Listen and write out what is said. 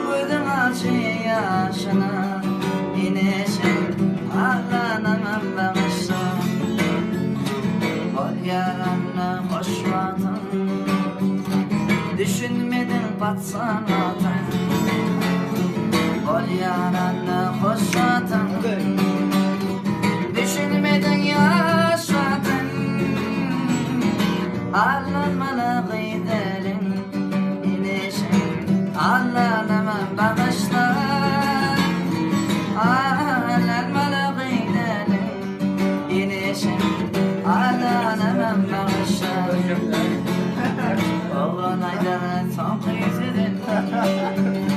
Gözüm açı yaşına inişim ağlanamam bağışla. Ol yaranla hoş vatan, düşünmedin patsanatan. Ol yaranla hoş vatan, düşünmedin yaşatın. Ağlanmalı gidelim inişim ağlanamam bağışla. Ağlanmalı gidelim inişim ağlanamam bağışla. Oğlan aydanı tam kıyısıdır.